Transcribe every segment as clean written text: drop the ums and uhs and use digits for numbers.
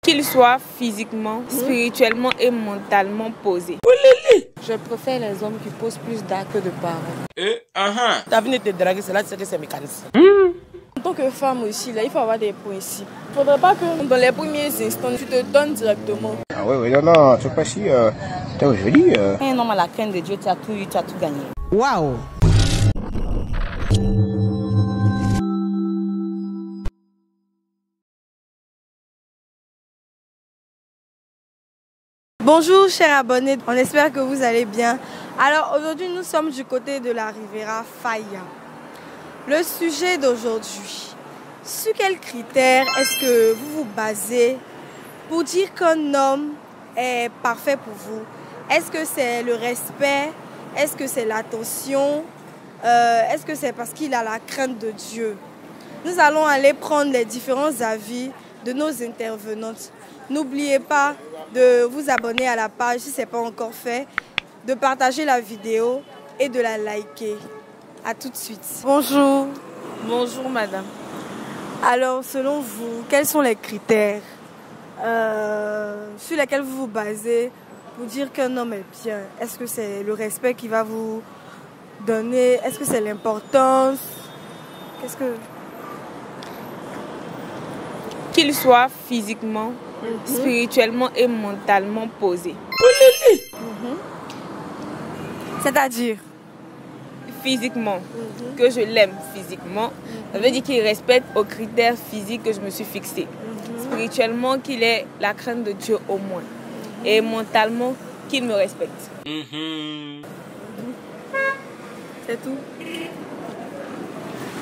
Qu'il soit physiquement, spirituellement et mentalement posé. Je préfère les hommes qui posent plus d'actes que de paroles. Ta vie de te draguer, c'est là que c'est mécanique. En tant que femme aussi, là, il faut avoir des principes. Il ne faudrait pas que dans les premiers instants, tu te donnes directement. Ah oui, non, tu pas si, t'es joli. Un homme à la crainte de Dieu, tu as tout eu, tu as tout gagné. Waouh! Bonjour chers abonnés, on espère que vous allez bien. Alors aujourd'hui nous sommes du côté de la Riviera Faya. Le sujet d'aujourd'hui, sur quels critères est-ce que vous vous basez pour dire qu'un homme est parfait pour vous? Est-ce que c'est le respect? Est-ce que c'est l'attention? Est-ce que c'est parce qu'il a la crainte de Dieu? Nous allons aller prendre les différents avis de nos intervenantes. N'oubliez pas de vous abonner à la page si ce n'est pas encore fait, de partager la vidéo et de la liker. A tout de suite. Bonjour. Bonjour madame. Alors selon vous, quels sont les critères sur lesquels vous vous basez pour dire qu'un homme est bien? Est-ce que c'est le respect qui va vous donner? Est-ce que c'est l'importance? Qu'est-ce que... Qu'il soit physiquement, spirituellement et mentalement posé. C'est-à-dire? Physiquement, que je l'aime physiquement, ça veut dire qu'il respecte aux critères physiques que je me suis fixés. Spirituellement, qu'il ait la crainte de Dieu au moins. Et mentalement, qu'il me respecte. C'est tout.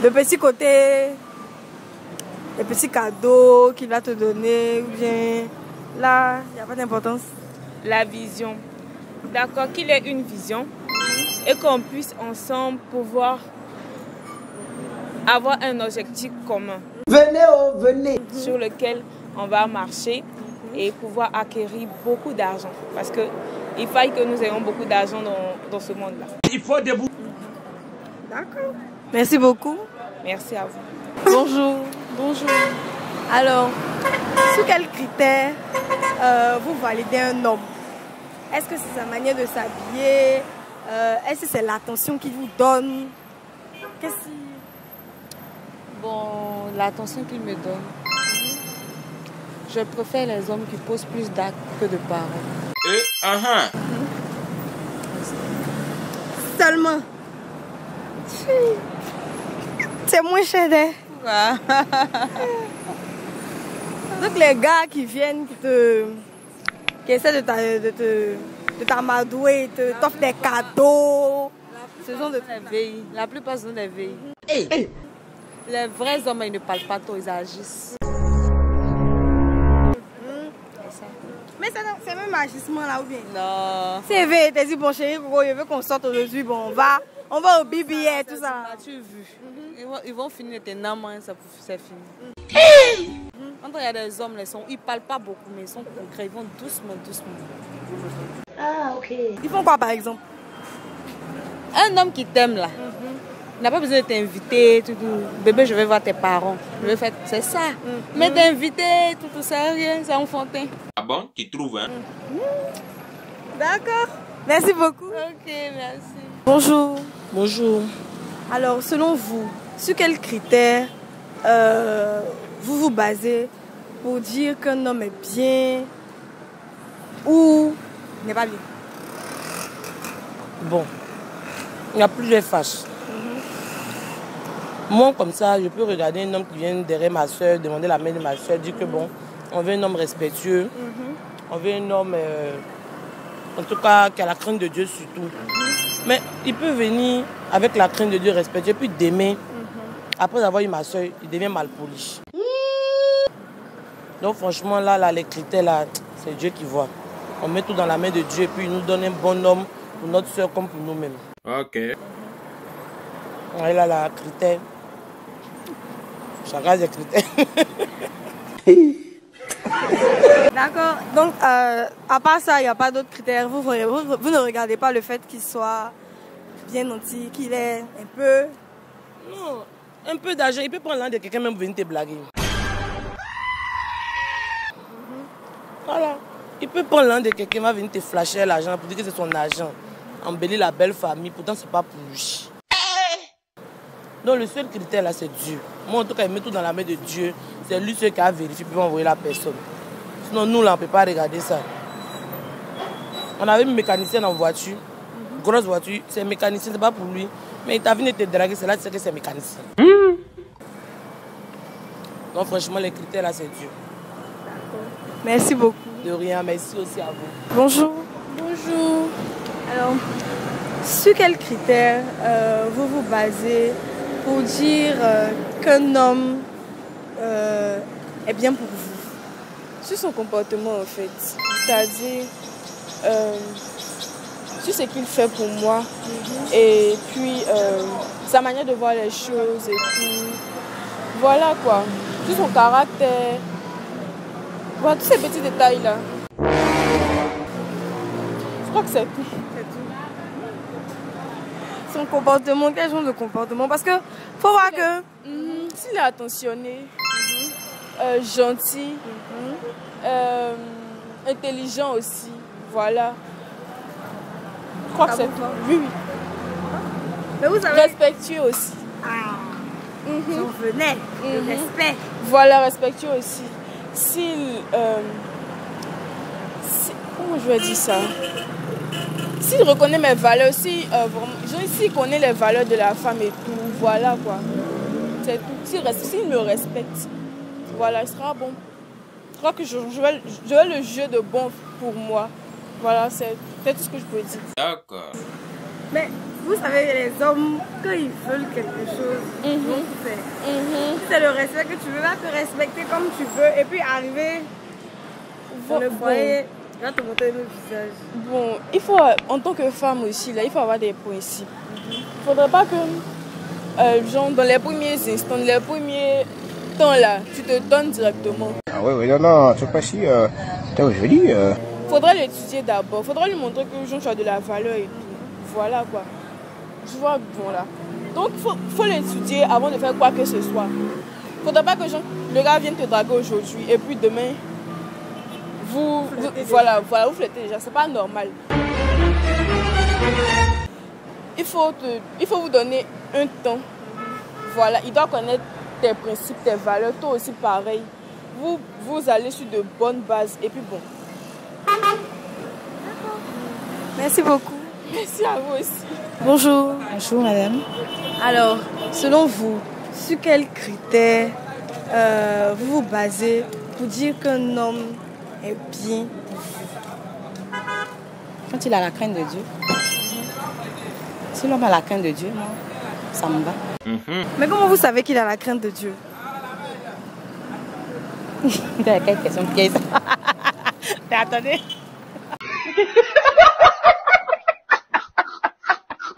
Le petit côté, les petits cadeaux qu'il va te donner, ou bien là, il n'y a pas d'importance. La vision. D'accord, qu'il ait une vision et qu'on puisse ensemble pouvoir avoir un objectif commun. Venez. Sur lequel on va marcher et pouvoir acquérir beaucoup d'argent. Parce qu'il faille que nous ayons beaucoup d'argent dans ce monde-là. Il faut debout. D'accord. Merci beaucoup. Merci à vous. Bonjour. Bonjour. Alors, sous quels critères vous validez un homme? Est-ce que c'est sa manière de s'habiller? Est-ce que c'est l'attention qu'il vous donne? Qu'est-ce qui... Bon, l'attention qu'il me donne. Je préfère les hommes qui posent plus d'actes que de paroles. Seulement. C'est moins cher, hein? Donc les gars qui viennent, qui essaient de t'amadouer, t'offrent des cadeaux. Ce sont de Veille. La plupart sont des veilles. Les vrais hommes, ils ne parlent pas trop, ils agissent. Mais c'est même agissement là ou bien? Non. C'est vrai, t'as dit bon chéri, je veux qu'on sorte aujourd'hui, bon on va au BBA tout ça. As-tu vu? Ils vont finir éternellement, c'est fini. Quand il y a des hommes, ils ne parlent pas beaucoup, mais ils sont concrets, ils vont doucement. Ah ok. Ils font quoi par exemple? Un homme qui t'aime là, il n'a pas besoin de t'inviter, tout. Bébé, je vais voir tes parents. Je vais faire, c'est ça. Mais t'inviter, tout ça, rien, c'est enfantin. Ah bon, tu trouves, hein? D'accord. Merci beaucoup. Ok, merci. Bonjour. Bonjour. Alors, selon vous, sur quels critères vous vous basez pour dire qu'un homme est bien ou n'est pas bien? Bon, il y a plusieurs faces. Moi, comme ça, je peux regarder un homme qui vient derrière ma soeur, demander la main de ma soeur, dire que bon, on veut un homme respectueux, on veut un homme, en tout cas, qui a la crainte de Dieu surtout. Mais il peut venir avec la crainte de Dieu respectueux, puis demain, après avoir eu ma soeur, il devient mal poli. Donc franchement, là, les critères, là, c'est Dieu qui voit. On met tout dans la main de Dieu et puis il nous donne un bon homme pour notre soeur comme pour nous-mêmes. Ok. Et là, la critère. Chacun ses critères. D'accord. Donc, à part ça, il n'y a pas d'autres critères. Vous ne regardez pas le fait qu'il soit bien nanti, qu'il est un peu... Non, un peu d'argent. Il peut prendre l'un de quelqu'un même pour venir te blaguer. Voilà. Il peut prendre l'un de quelqu'un, va venir te flasher l'argent pour dire que c'est son argent. Embellir la belle famille, pourtant c'est pas pour lui. Donc le seul critère là, c'est Dieu. Moi en tout cas, il met tout dans la main de Dieu. C'est lui seul qui a vérifié pour envoyer la personne. Sinon nous là, on ne peut pas regarder ça. On avait une mécanicienne en voiture, grosse voiture, c'est mécanicien, c'est pas pour lui. Mais il t'a venu te draguer, c'est là que tu sais que c'est mécanicien. Donc franchement, les critères là, c'est Dieu. Merci beaucoup. De rien, merci aussi à vous. Bonjour. Bonjour. Alors, sur quels critères vous vous basez pour dire qu'un homme est bien pour vous? Sur son comportement en fait, c'est-à-dire sur ce qu'il fait pour moi et puis sa manière de voir les choses et tout. Voilà quoi, sur son caractère, voilà tous ces petits détails là. Je crois que c'est tout. Son comportement, quel genre de comportement? Parce que faut voir que S'il est attentionné, gentil, intelligent aussi, voilà. Je crois que c'est tout. Oui, oui. mais vous savez, Respectueux aussi. j'en venais, le respect. Voilà, respectueux aussi. Comment je vais dire ça? S'il reconnaît mes valeurs, s'il connaît les valeurs de la femme et tout, voilà quoi. C'est tout. S'il me respecte, voilà, il sera bon. Je crois que je vais le jeu de bon pour moi. Voilà, c'est tout ce que je peux dire. D'accord. Mais vous savez, les hommes, quand ils veulent quelque chose, ils vont tout faire. Si c'est le respect que tu veux, va te respecter comme tu veux et puis arriver dans le foyer, il va te montrer le visage. Bon, il faut, en tant que femme aussi, là, il faut avoir des principes. Il ne faudrait pas que, genre, dans les premiers instants, les premiers temps, là, tu te donnes directement. Ah ouais, non, tu pas si, t'es joli. Il faudrait l'étudier d'abord. Il faudrait lui montrer que genre, tu as de la valeur et tout. Voilà, quoi. Tu vois, bon, là. Donc, il faut l'étudier avant de faire quoi que ce soit. Il ne faudrait pas que genre, le gars vienne te draguer aujourd'hui et puis demain, vous flottez déjà. C'est pas normal. Il faut vous donner un temps. Voilà, il doit connaître tes principes, tes valeurs, toi aussi pareil. Vous allez sur de bonnes bases et puis bon. Merci beaucoup. Merci à vous aussi. Bonjour. Bonjour madame. Alors, selon vous, sur quels critères vous vous basez pour dire qu'un homme est bien pour vous? Quand il a la crainte de Dieu. Si l'homme a la crainte de Dieu, moi, ça me va. Mais comment vous savez qu'il a la crainte de Dieu? T'as quelle question piège? Attendez.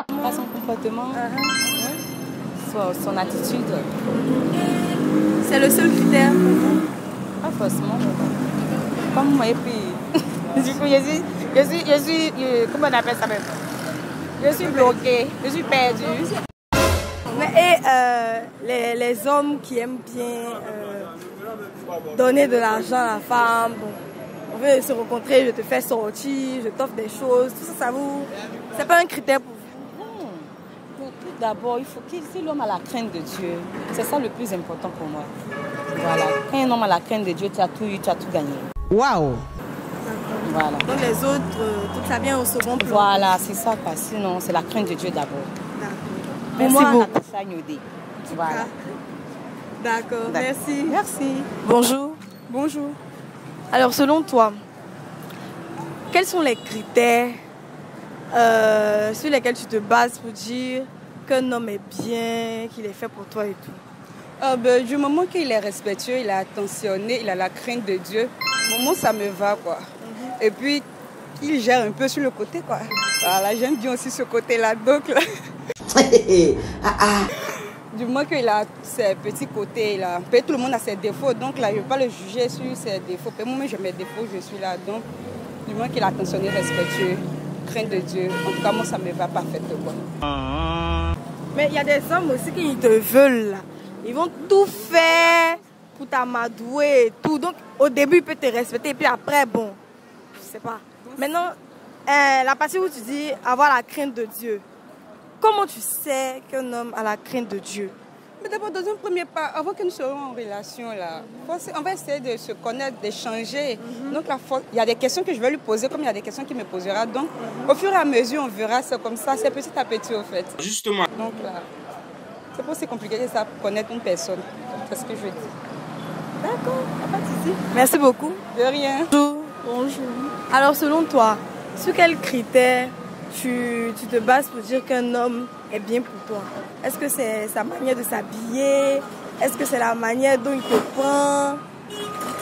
Pas son comportement, son attitude. C'est le seul critère. Pas forcément. Comme moi, et puis. Du coup, je suis, comment on appelle ça même? Je suis bloquée, je suis perdue. Mais les hommes qui aiment bien donner de l'argent à la femme, bon, on veut se rencontrer, je te fais sortir, je t'offre des choses, tout ça, c'est pas un critère pour vous? Non. Pour tout d'abord, il faut si l'homme a la crainte de Dieu, c'est ça le plus important pour moi. Voilà. Quand un homme a la crainte de Dieu, tu as tout eu, tu as tout gagné. Waouh! Voilà. Donc les autres, tout ça vient au second plan. Voilà, c'est ça quoi. Sinon, c'est la crainte de Dieu d'abord. Merci Moi, beaucoup. Natacha Nyodé. Voilà. D'accord, merci. Merci. Bonjour. Bonjour. Alors, selon toi, quels sont les critères sur lesquels tu te bases pour dire qu'un homme est bien, qu'il est fait pour toi et tout? Du moment qu'il est respectueux, il est attentionné, il a la crainte de Dieu, au moment ça me va quoi. Et puis il gère un peu sur le côté quoi. Voilà, j'aime bien aussi ce côté-là. Donc là, du moment qu'il a ses petits côtés là, peut-être tout le monde a ses défauts, donc là je ne vais pas le juger sur ses défauts. Moi-même j'ai mes défauts, je suis là, donc du moment qu'il est attentionné, respectueux, crainte de Dieu, en tout cas moi ça me va parfaitement. Mais il y a des hommes aussi qui te veulent là. Ils vont tout faire pour t'amadouer et tout. Donc, au début, il peut te respecter. Et puis après, bon, je sais pas. Maintenant, la partie où tu dis avoir la crainte de Dieu. Comment tu sais qu'un homme a la crainte de Dieu? Mais d'abord, dans un premier pas, avant que nous soyons en relation, là, on va essayer de se connaître, d'échanger. Donc, il y a des questions que je vais lui poser, comme il y a des questions qu'il me posera. Donc, au fur et à mesure, on verra ça comme ça. C'est petit à petit, au fait. Justement. Donc, là, c'est pas aussi compliqué que ça pour connaître une personne. C'est ce que je veux dire. D'accord, pas de souci. Merci beaucoup. De rien. Bonjour. Alors, selon toi, sur quels critères tu te bases pour dire qu'un homme est bien pour toi? Est-ce que c'est sa manière de s'habiller? Est-ce que c'est la manière dont il te prend?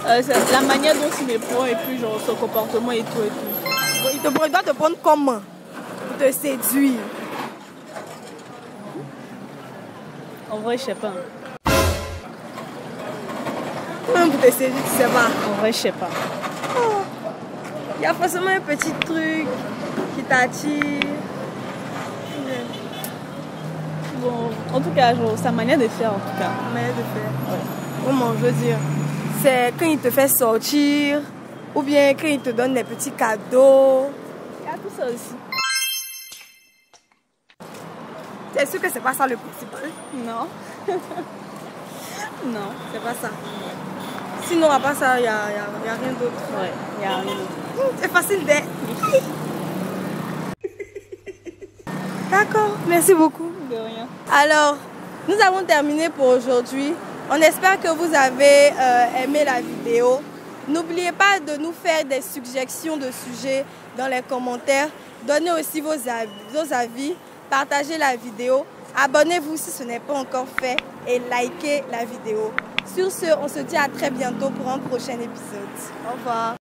C'est la manière dont il me prend et puis genre son comportement et tout et tout. Il doit te prendre comment? Pour te séduire? En vrai, je sais pas. Même pour te séduire, tu sais pas. En vrai, je sais pas. Il y a forcément un petit truc qui t'attire. Bon, en tout cas, genre, sa manière de faire, en tout cas. Sa manière de faire. Ouais. Comment je veux dire? C'est quand il te fait sortir, ou bien quand il te donne des petits cadeaux. Il y a tout ça aussi. T'es sûr que c'est pas ça le principal? Non. Non. C'est pas ça. Sinon, à part ça, il n'y a rien d'autre. Ouais, il n'y a rien d'autre. C'est facile d'être. D'accord, merci beaucoup. De rien. Alors, nous avons terminé pour aujourd'hui. On espère que vous avez aimé la vidéo. N'oubliez pas de nous faire des suggestions de sujets dans les commentaires. Donnez aussi vos avis. Partagez la vidéo. Abonnez-vous si ce n'est pas encore fait et likez la vidéo. Sur ce, on se dit à très bientôt pour un prochain épisode. Au revoir.